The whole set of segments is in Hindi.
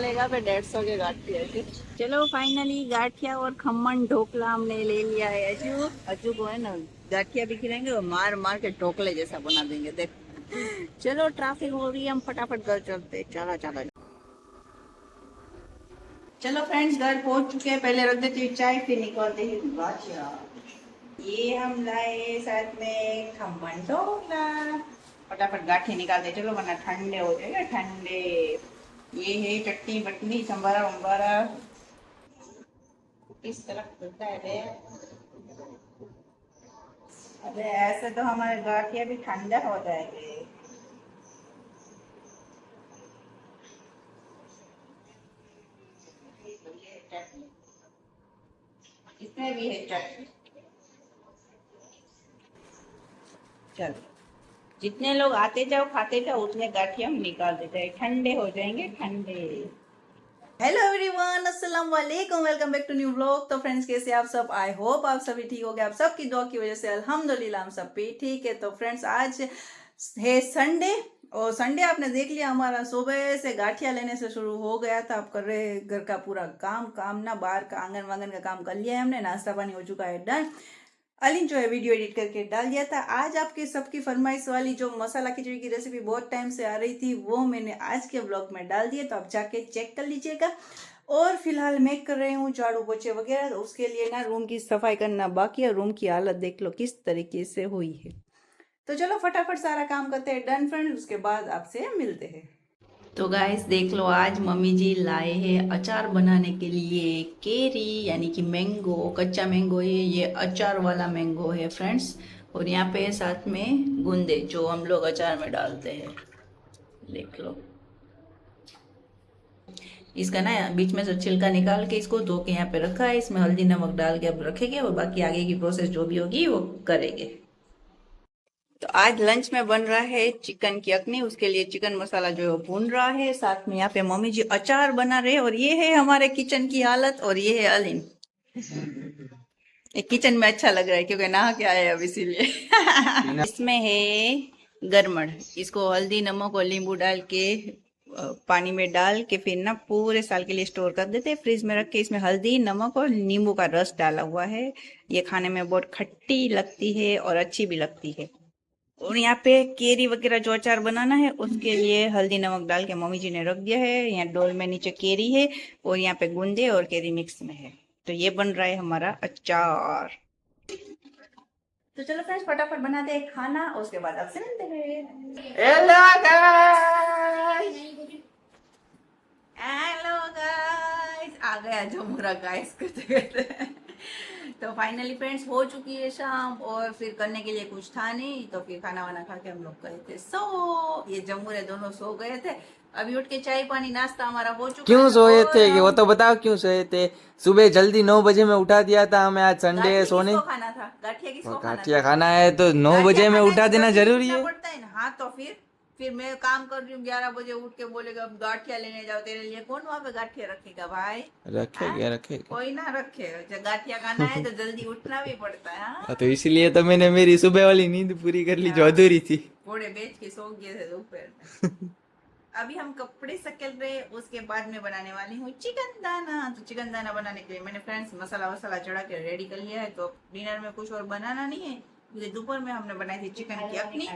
लेगा फिर 150 के गाठिया है। चलो फाइनली गाठिया और खम्मन ढोकला हमने ले लिया है। अजू अजू को है ना गाठिया भी खिलाएंगे और मार मार के ढोकले जैसा बना देंगे। देख चलो ट्रैफिक हो रही है, हम फटाफट घर चलते। चलो चलो चलो फ्रेंड्स, घर पहुंच चुके हैं। पहले रख देती हूँ चाय, फिर निकालते हैं गाठिया। ये हम लाए साथ में खम्मन ढोकला। फटाफट गाठिया निकालते चलो वरना ठंडे हो जाएगा ठंडे। ये है चटनी बटनी संबारा वंबारा। इस तरफ खुलता है रे। अरे ऐसे तो हमारे गाठिया भी ठंडा हो जाएंगे। इसमें भी है चटनी। चलो जितने लोग आते जाओ खाते जाओ उतने गाठिया हम निकाल देते हैं, ठंडे हो जाएंगे ठंडे। हेलो एवरीवन, अस्सलाम वालेकुम, welcome back to new vlog. तो फ्रेंड्स कैसे आप सब? आई होप आप सभी ठीक हो गए। आप सबकी दुआ की वजह से अल्हम्दुलिल्लाह हम सब भी ठीक है। तो फ्रेंड्स आज है संडे, और संडे आपने देख लिया हमारा सुबह से गाठिया लेने से शुरू हो गया था। आप कर रहे घर का पूरा काम काम ना बाहर का आंगन वांगन का काम कर लिया है हमने। नाश्ता पानी हो चुका है डन। अलिन जो है वीडियो एडिट करके डाल दिया था। आज आपके सबकी फरमाइश वाली जो मसाला खिचड़ी की रेसिपी बहुत टाइम से आ रही थी वो मैंने आज के ब्लॉग में डाल दिए, तो आप जाके चेक कर लीजिएगा। और फिलहाल मैं कर रही हूँ झाड़ू पोछे वगैरह, तो उसके लिए ना रूम की सफाई करना बाकी है। रूम की हालत देख लो किस तरीके से हुई है। तो चलो फटाफट सारा काम करते हैं डन फ्रेंड, उसके बाद आपसे मिलते हैं। तो गाइस देख लो, आज मम्मी जी लाए हैं अचार बनाने के लिए केरी, यानी कि मैंगो, कच्चा मैंगो है ये, अचार वाला मैंगो है फ्रेंड्स। और यहाँ पे साथ में गूंदे जो हम लोग अचार में डालते हैं। देख लो, इसका ना बीच में से छिलका निकाल के इसको धो के यहाँ पे रखा है। इसमें हल्दी नमक डाल के अब रखेंगे और बाकी आगे की प्रोसेस जो भी होगी वो करेंगे। तो आज लंच में बन रहा है चिकन की अखनी। उसके लिए चिकन मसाला जो है वो भून रहा है। साथ में यहाँ पे मम्मी जी अचार बना रहे हैं। और ये है हमारे किचन की हालत, और ये है अलिन। ये किचन में अच्छा लग रहा है क्योंकि नहा के आए अब इसीलिए। इसमें है गरमड़, इसको हल्दी नमक और नींबू डाल के पानी में डाल के फिर ना पूरे साल के लिए स्टोर कर देते हैं फ्रिज में रख के। इसमें हल्दी नमक और नींबू का रस डाला हुआ है। ये खाने में बहुत खट्टी लगती है और अच्छी भी लगती है। और यहाँ पे केरी वगैरह जो अचार बनाना है उसके लिए हल्दी नमक डाल के मम्मी जी ने रख दिया है। यहाँ डोल में नीचे केरी है और यहाँ पे गूंदे और केरी मिक्स में है। तो ये बन रहा है हमारा अचार। तो चलो फ्रेंड्स फटाफट बनाते हैं खाना, उसके बाद आपसे मिलते हैं। हेलो गाइस, हेलो गाइस, आ गया जो मेरा गाइस करते करते। तो फाइनली फ्रेंड्स हो चुकी है शाम, और फिर करने के लिए कुछ था नहीं, तो फिर खाना वाना खा के हम लोग गए थे सो। ये जम्मूरे दोनों सो गए थे। अभी उठ के चाय पानी नाश्ता हमारा हो चुका क्यों है। सोए और थे कि वो हम तो बताओ क्यों सोए थे? सुबह जल्दी 9 बजे में उठा दिया था हमें, आज संडे है गाठिया सोने। किसको खाना था? गाठिया किसको खाना गाठिया था? खाना है तो 9 बजे में खाना है उठा तो देना जल्दी जरूरी उठना है। पड़ता है ना। हाँ तो फिर मैं काम कर रही हूँ 11 बजे उठ के बोलेगा अब गाठिया लेने जाओ, तेरे लिए कौन वहां पे गाठिया रखेगा भाई? हाँ? रखेगा रखेगा। कोई ना रखे। जब गाठिया खाना है तो जल्दी उठना भी पड़ता है। हाँ तो इसलिए तो मैंने मेरी सुबह वाली नींद पूरी कर ली जो हाँ, अधूरी थी। घोड़े बेच के सो गए थे दोपहर में। अभी हम कपड़े सकेल रहे, उसके बाद में बनाने वाली हूँ चिकन दाना। तो चिकन दाना बनाने के लिए मैंने फ्रेंड्स मसाला वसाला चढ़ा के रेडी कर लिया है। तो डिनर में कुछ और बनाना नहीं है, मुझे दोपहर में हमने बनाई थी चिकन की अखनी,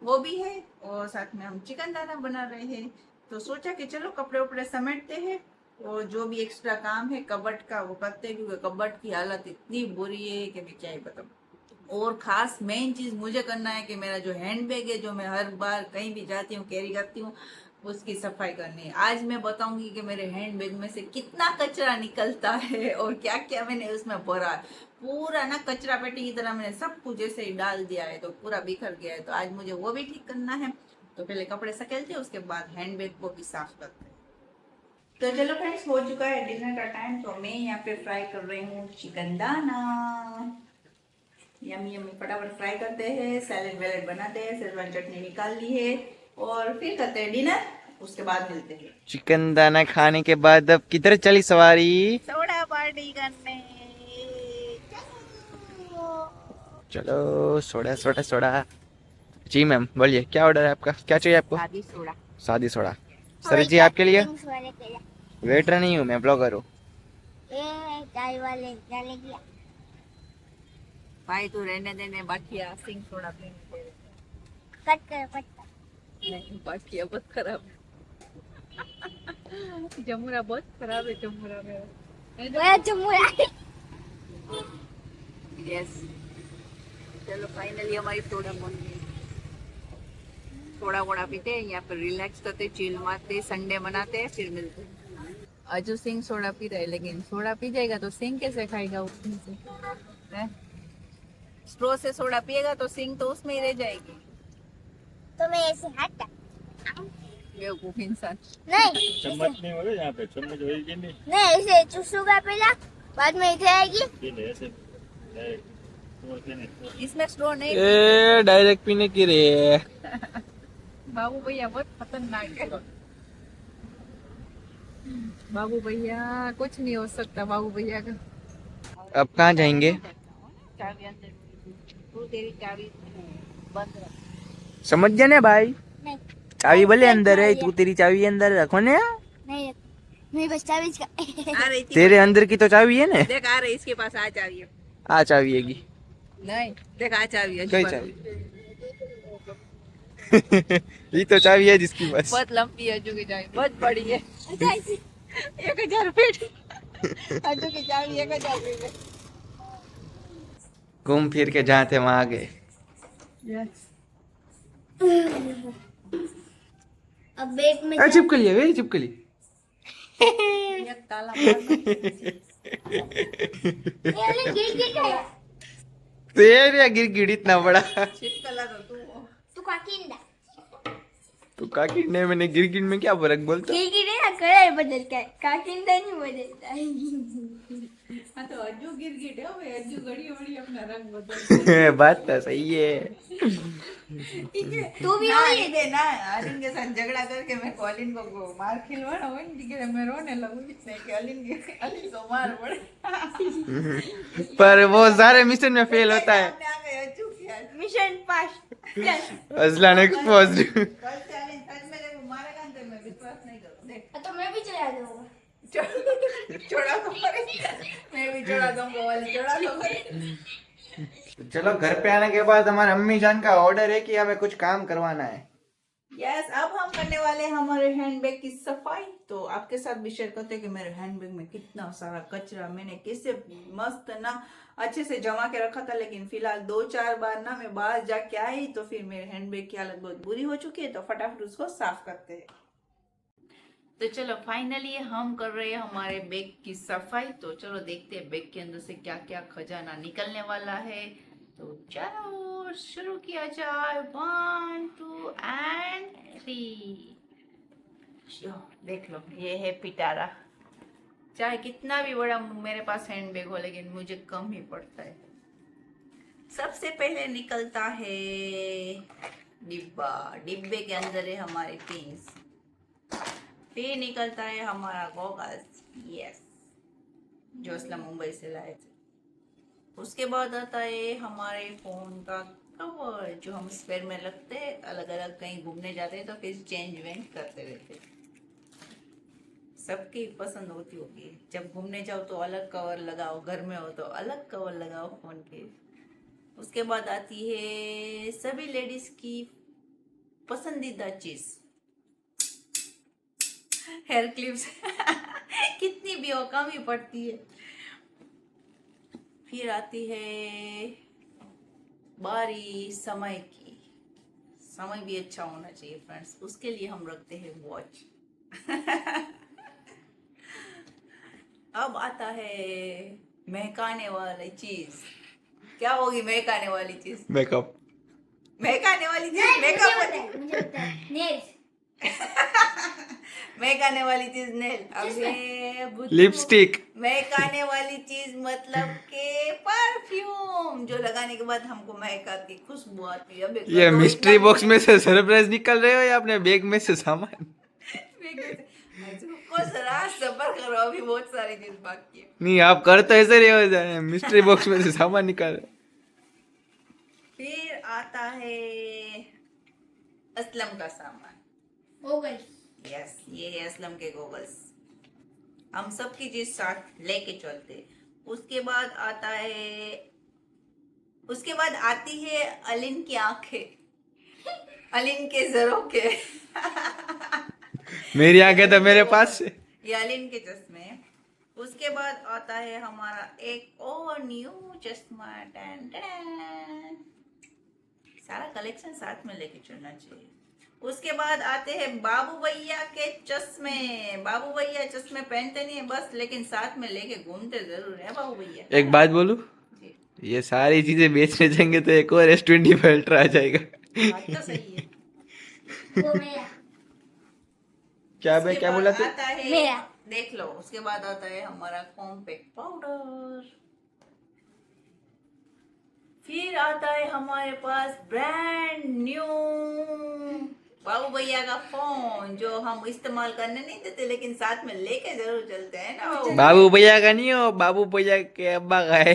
वो भी है, और साथ में हम चिकन दाना बना रहे हैं। तो सोचा कि चलो कपड़े उपड़े समेटते हैं और जो भी एक्स्ट्रा काम है कबट का वो करते हैं, क्योंकि कबट की हालत इतनी बुरी है कि मैं क्या ही बताऊँ। और खास मेन चीज मुझे करना है कि मेरा जो हैंड बैग है, जो मैं हर बार कहीं भी जाती हूँ कैरी करती हूँ, उसकी सफाई करनी है। आज मैं बताऊंगी कि मेरे हैंड बैग में से कितना कचरा निकलता है और क्या क्या मैंने उसमें भरा है। पूरा ना कचरा पेटी की तरह मैंने सब कुछ ऐसे ही डाल दिया है, तो पूरा बिखर गया है। तो आज मुझे वो भी ठीक करना है। तो पहले कपड़े सकेलते हैं, उसके बाद हैंड बैग को भी साफ करते हैं। तो चलो फ्रेंड्स हो चुका है डिनर का टाइम। तो मैं यहाँ पे फ्राई कर रही हूँ चिकन दाना। यम्मी यम्मी, फटाफट फ्राई करते हैं, सैलेड वैलेड बनाते हैं, शेजवान चटनी निकाल ली है, और फिर करते हैं डिनर, उसके बाद मिलते हैं। चिकन दाना खाने के बाद अब किधर चली सवारी? सोडा पार्टी करने। चलो सोडा सोडा सोडा। जी मैम बोलिए, क्या ऑर्डर है आपका? क्या चाहिए आपको? शादी सोडा। सादी सोडा। और सर एक जी आपके लिए? ड्रिंक्स वाले के लिए। वेटर नहीं हूँ मैं, ब्लॉगर हूँ। ये चाय वाले जाने किया। भाई तू रहने देने बाठिया सिंह सोडा पीने दे रहे। कट कर कट कर। नहीं बाठिया बहुत खराब है। जमुरा बहुत खराब है जमुरा में। वो चुमुरा। यस चलो फाइनली हमारी सोडा बन गई। थोड़ा वोड़ा पीते हैं यहाँ पर, रिलैक्स करते, चिल मारते, संडे मनाते हैं, फिर मिलते हैं। अजू सिंह सोडा पी रहा है, लेकिन सोडा पी जाएगा तो सिंह कैसे खाएगा उसमें से? स्ट्रो से सोडा पिएगा तो सिंह तो उसमें ही रह जाएगी। तो मैं ऐसे हट। बेवकूफ इंसान। नहीं चम्मच नहीं होगा यहाँ पे, चम्मच होगी नहीं। नहीं ऐसे चूसूगा पहला, बाद में इधर आएगी। ये ले ऐसे डायरेक्ट तोड़ के नहीं। इसमें स्ट्रो नहीं। ए डायरेक्ट पीने की रे। बाबू भैया बहुत खतरनाक है। बाबू भैया कुछ नहीं हो सकता बाबू भैया का। अब कहाँ जाएंगे? चाबी अंदर, तू तेरी चाबी बंद रख। समझ गया ना भाई? नहीं चाबी भले अंदर है, तू तेरी चाबी अंदर रखो ने। नहीं मेरी बस चाबी का। आ रही थी तेरे अंदर की तो चाबी है ना? देख, आ रही इसके पास, आ चाबी है। आ चाबी हैगी। नहीं देख, आ चाबी है। कई चाबी? ये तो चाबी है जिसकी बस। बहुत लंबी है अज्जू की चाबी, बहुत बड़ी है। 1000 फीट। अज्जू की चाबी 1000 फीट है। घूम फिर के जहाँ थे वहाँ आ गए। अब बेड में चिपक लिया वे, चिपक ली। ये ताला मारना। गिर है। तेरे गिरगिट इतना बड़ा। चिपकला तो तू। तू काकिंदा तो काकी ने मैंने गिरगिट में क्या फर्क बोलता? गिर है ना, कलर बदलता है, काकिंदा नहीं बदलता है। हाँ तो अज्जू गिरगिट है भाई, अज्जू घड़ी घड़ी अपना रंग बदल। बात तो सही है। तू भी ना, हो ये। इधर ना अलिन के साथ झगड़ा करके मैं को अलिन को मार खिलवाना हो नहीं, मैं रोने लगूं इसने कि अलिन को मार पड़े। पर वो सारे मिशन में फेल होता है। सामने आ गए अज्जू की आज। Mission pass. असलान एक्सपोज। कल से अलिन सच में देखो मारेगा ना तो मैं विश्वास नहीं करूँ। देख तो मैं भी चला दूंगा। छोड़ा तो करे, मैं भी छोड़ा दूंगा, वाले छोड़ा तो करे। चलो घर पे आने के बाद हमारे अम्मी जान का ऑर्डर है कि हमें कुछ काम करवाना है। यस अब हम करने वाले हैं हमारे हैंडबैग की सफाई। तो आपके साथ भी शेयर करते हैं कि मेरे हैंडबैग में कितना सारा कचरा मैंने कैसे मस्त ना अच्छे से जमा के रखा था, लेकिन फिलहाल 2-4 बार ना मैं बाहर जाके आई तो फिर मेरे हैंडबैग की हालत बहुत बुरी हो चुकी है। तो फटाफट उसको साफ करते हैं। तो चलो फाइनली हम कर रहे हैं हमारे बैग की सफाई। तो चलो देखते हैं बैग के अंदर से क्या क्या खजाना निकलने वाला है। तो चलो शुरू किया जाए। 1 2 एंड 3। देख लो, ये है पिटारा। चाहे कितना भी बड़ा मेरे पास हैंडबैग हो, लेकिन मुझे कम ही पड़ता है। सबसे पहले निकलता है डिब्बा। डिब्बे के अंदर है हमारे पिन्स। फिर निकलता है हमारा गॉगल्स, यस, जो असलम मुंबई से लाए थे। उसके बाद आता है हमारे फोन का कवर, जो हम स्पेयर में रखते हैं, अलग अलग कहीं घूमने जाते हैं तो फिर चेंज वेंज करते रहते हैं। सबकी पसंद होती होगी, जब घूमने जाओ तो अलग कवर लगाओ, घर में हो तो अलग कवर लगाओ फोन के। उसके बाद आती है सभी लेडीज की पसंदीदा चीज, हेयर क्लिप्स। कितनी भी हो कम ही पड़ती है। फिर आती है बारी समय की। समय भी अच्छा होना चाहिए फ्रेंड्स, उसके लिए हम रखते हैं वॉच। अब आता है महकाने वाली चीज। क्या होगी महकाने वाली चीज? मेकअप। महकाने वाली चीज मेकअप होती है। मुझे पता है, नेल्स। महकाने वाली चीज नेल। अबे बुद्धू। लिपस्टिक। महकाने वाली चीज मतलब के परफ्यूम, जो लगाने के बाद हमको महक आती, खुशबू आती है। अबे ये तो मिस्ट्री इतना बॉक्स में से सरप्राइज निकल रहे हो या अपने बैग में से सामान? रुको जरा सब्र करो, अभी बहुत सारी चीज बाकी है। नहीं आप कर तो ऐसे रहे हो, जाए मिस्ट्री बॉक्स में से सामान निकाल। फिर आता है असलम का सामान। हो गई। यस, ये है असलम के गॉगल्स। हम सबकी चीज साथ लेके चलते। उसके बाद आता है, उसके बाद आती है अलिन की आंखें, अलिन के झरोखे। मेरी आंखें तो मेरे पास है। ये अलिन के चश्मे। उसके बाद आता है हमारा एक और न्यू चश्मा। Ton ton. सारा कलेक्शन साथ में लेके चलना चाहिए। उसके बाद आते हैं बाबू भैया के चश्मे। बाबू भैया चश्मे पहनते नहीं है बस, लेकिन साथ में लेके घूमते जरूर है बाबू भैया। एक बात बोलूं, जी, ये सारी चीजें बेचने जाएंगे तो एक और S25 अल्ट्रा आ जाएगा। बात तो सही है। वो मेरा क्या उसके क्या बाद बोला तू? आता है, मेरा। देख लो, उसके बाद आता है हमारा कॉम्पैक्ट पाउडर। फिर आता है हमारे पास ब्रांड न्यू बाबू भैया का फोन, जो हम इस्तेमाल करने नहीं देते लेकिन साथ में लेके जरूर चलते हैं ना बाबू भैया का नहीं हो, बाबू भैया के अब्बा का है।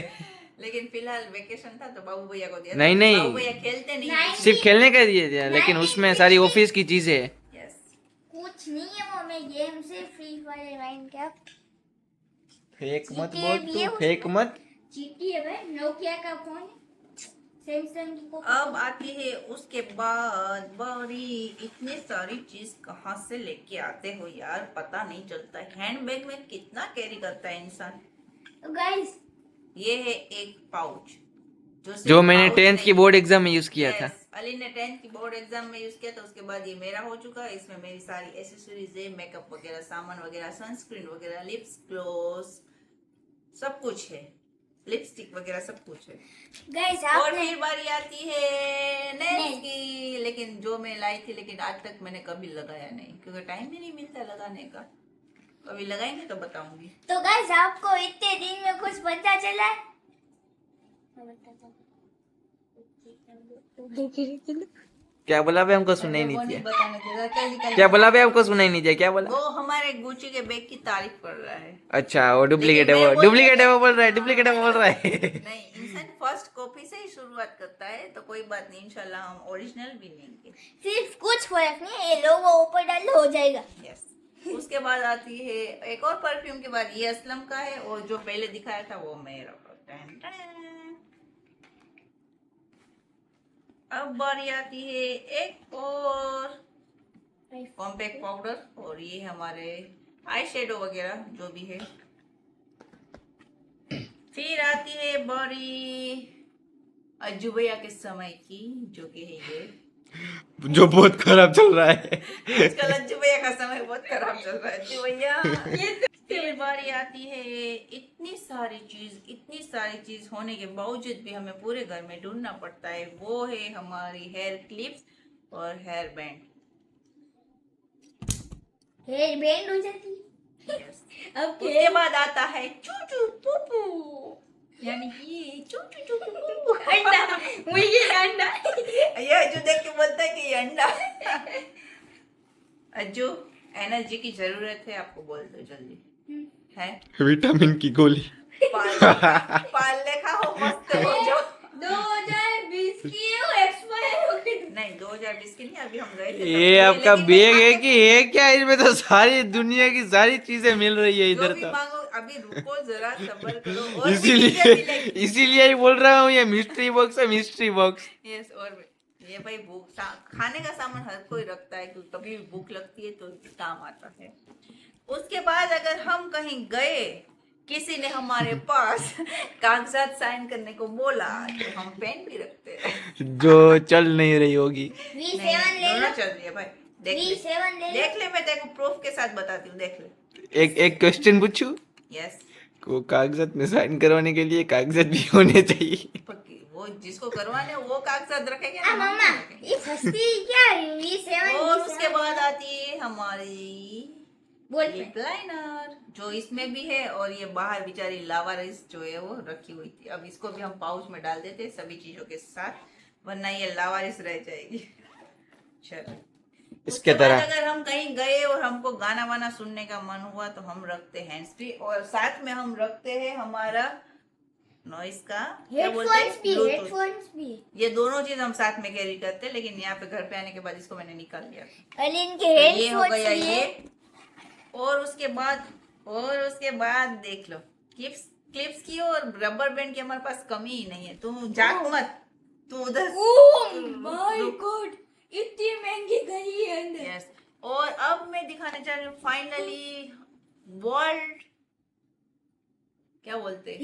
लेकिन फिलहाल वेकेशन था तो बाबू भैया को दिया था। नहीं, नहीं। बाबू भैया खेलते नहीं। नहीं। सिर्फ खेलने का दिए थे, लेकिन उसमें सारी ऑफिस की चीजें है। यस, कुछ नहीं है वो, मैं गेम से फ्री फायर लाइन क्या फेक मत GTA बोल भी है तू, फेक उसमें। मत। जीटी है भाई, नोकिया का फोन है, सैमसंग की कॉपी। अब आती है उसके बाद बड़ी, इतने सारी चीज कहाँ से लेके आते हो यार, पता नहीं चलता। हैंडबैग में कितना कैरी करता है इंसान। तो गाइस, ये है एक पाउच जो मैंने 10th की बोर्ड एग्जाम में यूज किया था। अली ने 10th की बोर्ड एग्जाम में यूज किया था। उसके बाद ये मेरा हो चुका है। इसमें मेरी सारी एसेसरीज है, मेकअप वगैरह, सामान वगैरह, सनस्क्रीन वगैरह, लिप्स ग्लोस, सब कुछ है, लिपस्टिक वगैरह सब कुछ है। गाइस और आपने फिर बारी आती है नेल्स Nails। की, लेकिन जो मैं लाई थी, लेकिन आज तक मैंने कभी लगाया नहीं, क्योंकि टाइम ही नहीं मिलता लगाने का। कभी लगाएंगे तो बताऊंगी। तो गाइस आपको इतने दिन में कुछ पता चला है? क्या बोला भाई, हमको सुनाई वो नहीं नहीं दिया। बताने दे रहा, कल क्या बोला भाई, हमको सुनाई नहीं दिया, क्या बोला? वो हमारे गुची के बैग की तारीफ कर रहा है। अच्छा, वो डुप्लीकेट है, लेकिन मैं वो डुप्लीकेट है, वो बोल रहा है, डुप्लीकेट है, वो बोल रहा है। नहीं, इंसान फर्स्ट कॉपी से ही शुरुआत करता है, तो कोई बात नहीं, इंशाल्लाह हम ओरिजिनल भी लेंगे। सिर्फ कुछ फर्क नहीं है, ये लोगो ऊपर डाल हो जाएगा। यस। उसके बाद आती है एक और परफ्यूम के बाद, ये असलम का है, और जो पहले दिखाया था वो मेरा। टन टन। अब बारी आती है एक और कॉम्पैक्ट पाउडर, और ये हमारे आई शेडो वगैरह जो भी है। फिर आती है बारी अज्जू भैया के समय की, जो कि है ये। जो बहुत खराब चल रहा है। आजकल अज्जू भैया का समय बहुत खराब चल रहा है अज्जू भैया। फिर बारी आती है इतनी सारी चीज होने के बावजूद भी हमें पूरे घर में ढूंढना पड़ता है, वो है हमारी हेयर क्लिप्स और हेयर बैंड। हेयर बैंड हो जाती है। अब उसके बाद आता है चूचू पुपू, यानी कि चूचू चूचू पुपू। अंडा, मुर्गी का अंडा। ये अज्जू देख के बोलता है कि ये अंडा। अज्जू, एनर्जी की जरूरत है, आपको बोल दो जल्दी है। विटामिन की गोली। पाल लेखा हो, मस्त हो जाओ। 2020 की एक्सपायर हो गई। नहीं, 2020 की नहीं, अभी हम गए थे ये तब। आपका लेकिन बैग है मैं कि ये क्या? इसमें तो सारी दुनिया की सारी चीजें मिल रही है जो इधर भी तो। मांगो, अभी रुको जरा, सब्र करो, और भी चीजें मिलेगी। इसीलिए ही बोल रहा हूँ, ये मिस्ट्री बॉक्स है, मिस्ट्री बॉक्स। यस, और भी ये भाई खाने का सामान हर कोई रखता है, क्योंकि कभी भी भूख लगती है तो काम आता है। उसके बाद अगर हम कहीं गए, किसी ने हमारे पास कागजात साइन करने को बोला, तो हम पेन भी रखते हैं। जो चल नहीं रही होगी। नहीं, V7 ले दोनों लो। चल रही है भाई, देख ले, V7 ले लो। देख ले, मैं तेरे को प्रूफ के साथ बताती हूँ, देख ले। एक क्वेश्चन पूछूं? यस, को कागजात में साइन करवाने के लिए कागजात भी होने चाहिए। वो जिसको करवाने वो कागजात रखेंगे आ ना, हम मम्मा, नहीं रखेंगे। ये सस्ती क्या है? V7। और उसके बाद आती है हमारी बोल लिप लाइनर, जो इसमें भी है, और ये बाहर बेचारी लावारिस जो है वो रखी हुई थी। अब इसको भी हम पाउच में डाल देते सभी चीजों के साथ, वरना ये लावारिस रह जाएगी। चलो, इसके उसके बाद तरह अगर हम कहीं गए और हमको गाना वाना सुनने का मन हुआ, तो हम रखते हैं हैंड्स फ्री, और साथ में हम रखते हैं हमारा नॉइस का, क्या बोलते हैं, हेडफोन्स भी, ब्लूटूथ। हेडफोन्स भी। ये दोनों चीज हम साथ में कैरी करते हैं, लेकिन यहाँ पे घर पे आने के बाद इसको मैंने निकाल लिया था। अलिन के तो ये हो हेडफोन्स गया भी ये। है। और उसके बाद और उसके बाद देख लो क्लिप्स क्लिप्स की और रबर बैंड की हमारे पास कमी ही नहीं है। तू जाग मत, तू उधर माय गॉड, इतनी महंगी घड़ी है अंदर। यस। और अब मैं दिखाने जा रही हूँ फाइनली वर्ल्ड, क्या बोलते हैं,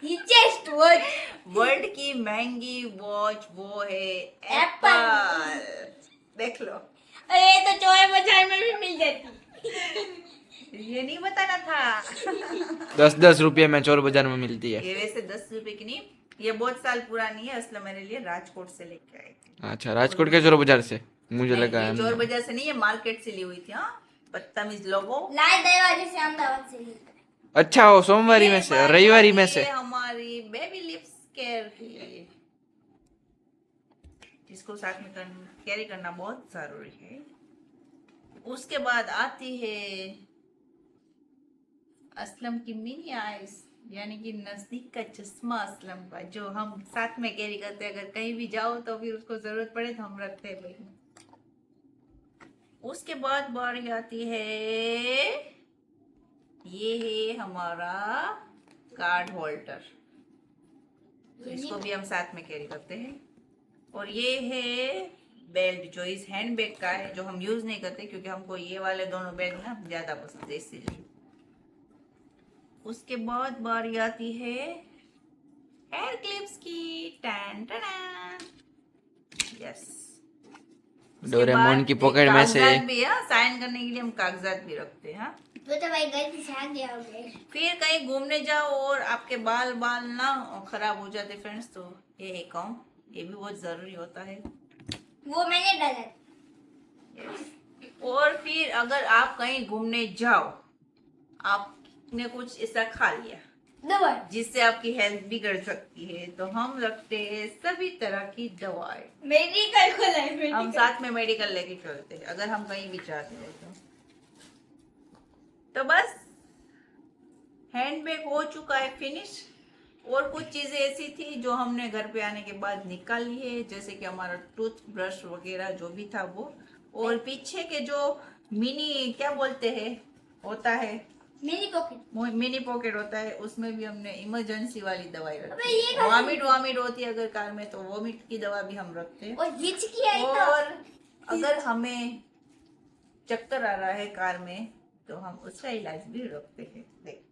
रिचेस्ट वॉच। वर्ल्ड की महंगी वॉच वो है Apple। एप्पल। देख लो, अरे तो चौहे बाजार में भी मिल जाती। ये नहीं बताना था। 10-10 रुपये में चोर बाजार में मिलती है। ये वैसे 10 रुपए की नहीं, ये बहुत साल पुरानी है, असला मेरे लिए राजकोट से लेके आई थी। अच्छा, राजकोट के चोर बाजार से मुझे नहीं, लगा ये चोर बाजार से नहीं, ये मार्केट से ली हुई थी। हाँ, बदतमीज लोगों। लाए दरवाजे से अहमदाबाद से लेकर। अच्छा, वो सोमवारी में से, रविवारी में से। ये हमारी बेबी लिप्स केयर की, जिसको साथ में कैरी करना बहुत जरूरी है। उसके बाद आती है असलम की मिनी आइस, यानी कि नजदीक का चश्मा असलम का, जो हम साथ में कैरी करते हैं। अगर कहीं भी जाओ तो फिर उसको जरूरत पड़े तो हम रखते हैं बैग में। उसके बाद बारी आती है, ये है हमारा कार्ड होल्डर, तो इसको भी हम साथ में कैरी करते हैं। और ये है बेल्ट, जो इस हैंड बैग का है, जो हम यूज नहीं करते क्योंकि हमको ये वाले दोनों बैग ना ज्यादा पसंद है, इसीलिए। उसके बाद बारी आती है हेयर क्लिप्स की। Tan tan, yes. डोरेमोन की पॉकेट में से भी है, साइन करने के लिए हम कागजात भी रखते हैं। हाँ? तो भाई गलती से आ गया होगा। फिर कहीं घूमने जाओ और आपके बाल बाल ना खराब हो जाते फ्रेंड्स, तो ये है कॉम, ये भी बहुत जरूरी होता है। वो मैंने डाला। और फिर अगर आप कहीं घूमने जाओ, आपने कुछ ऐसा खा लिया दवा। जिससे आपकी हेल्थ बिगड़ सकती है, तो हम रखते हैं सभी तरह की दवाएं। मेडिकल खोला है, हम मेडिकल। साथ में मेडिकल लेके चलते हैं अगर हम कहीं भी जाते हैं तो बस हैंडबैग हो चुका है फिनिश। और कुछ चीजें ऐसी थी जो हमने घर पे आने के बाद निकाली है, जैसे कि हमारा टूथ ब्रश वगैरह जो भी था वो, और पीछे के जो मिनी क्या बोलते हैं होता है, मिनी पॉकेट होता है, उसमें भी हमने इमरजेंसी वाली दवाई अबे ये रखी। कहाँ वॉमिट होती है अगर कार में, तो वॉमिट की दवा भी हम रखते हैं। और हिचकी आई तो और अगर हमें चक्कर आ रहा है कार में, तो हम उसका इलाज भी रखते हैं। देख,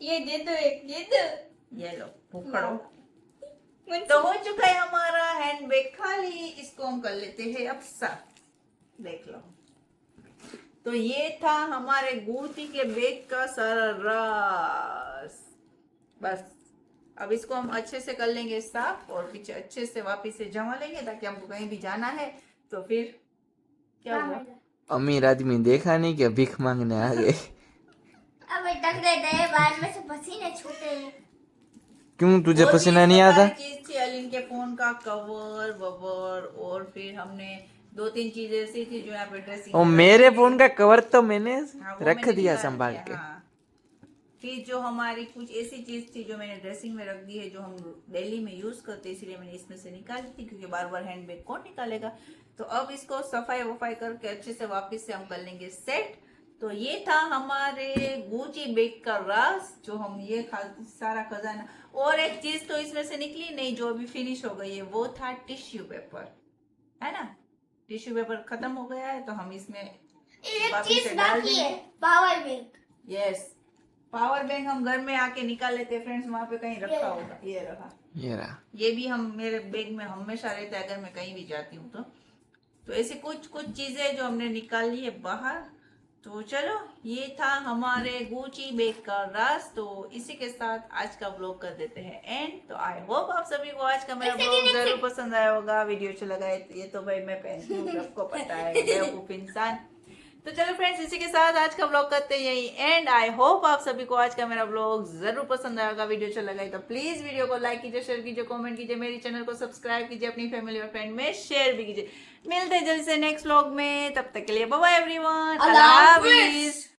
ये दे दो, एक दे दो। ये लो, फूफड़ो। तो हो चुका है हमारा हैंड बैग खाली, इसको हम कर लेते हैं अब साफ। देख लो, तो ये था हमारे गुची के बैग का सारा राज। बस अब इसको हम अच्छे से कर लेंगे साफ, और पीछे अच्छे से वापस से जमा लेंगे, ताकि हमको कहीं भी जाना है तो फिर क्या हुआ, अमीर आदमी देखा नहीं कि भीख मांगने आ गए। अब टक रहे थे, बाद में से पसीने छूटे हैं। क्यों, तुझे और भी पसीना नहीं इसमें आता? सारी चीज थी, अलिन के फोन का कवर ववर, और फिर हमने 2-3 चीजें ऐसी थी जो यहाँ पे ड्रेसिंग। और मेरे फोन का कवर तो मैंने हाँ, वो रख मैंने दिया निकाल संभाल दिया, के। हाँ। फिर जो हमारी कुछ ऐसी चीज थी जो मैंने ड्रेसिंग में रख दी है, जो हम डेली में यूज करते, इसलिए मैंने इसमें से निकाली थी, क्योंकि बार बार हैंड बैग कौन निकालेगा। तो अब इसको सफाई वफाई करके अच्छे से वापस से हम कर लेंगे सेट। तो ये था हमारे गुची बैग का राज, जो हम ये सारा खजाना। और एक चीज तो इसमें से निकली नहीं, जो अभी फिनिश हो गई है, वो था टिश्यू पेपर, है ना। टिश्यू पेपर खत्म हो गया है, तो हम इसमें एक वापस चीज से डाल बाकी है, देंगे। Power bank. Yes, power bank हम घर में आके निकाल लेते हैं फ्रेंड्स, वहां पे कहीं रखा होगा, ये रहा। ये रहा। ये भी हम मेरे बैग में हमेशा रहता है अगर मैं कहीं भी जाती हूँ तो ऐसी कुछ कुछ चीजें जो हमने निकाल ली है बाहर। तो चलो, ये था हमारे गुची बैग का राज। तो इसी के साथ आज का व्लॉग कर देते हैं एंड। तो आई होप आप सभी को आज का मेरा व्लॉग जरूर पसंद आया होगा। वीडियो अच्छा लगा है तो ये तो भाई मैं पहनती हूँ, सबको पता है, बेवकूफ इंसान। तो चलो फ्रेंड्स, इसी के साथ आज का व्लॉग करते हैं यही एंड। आई होप आप सभी को आज का मेरा व्लॉग जरूर पसंद आएगा। वीडियो अच्छा लगा है तो प्लीज वीडियो को लाइक कीजिए, शेयर कीजिए, कमेंट कीजिए, मेरी चैनल को सब्सक्राइब कीजिए, अपनी फैमिली और फ्रेंड में शेयर भी कीजिए। मिलते हैं जल्दी से नेक्स्ट व्लॉग में, तब तक के लिए बाय बाय एवरीवन, अल्लाह हाफिज।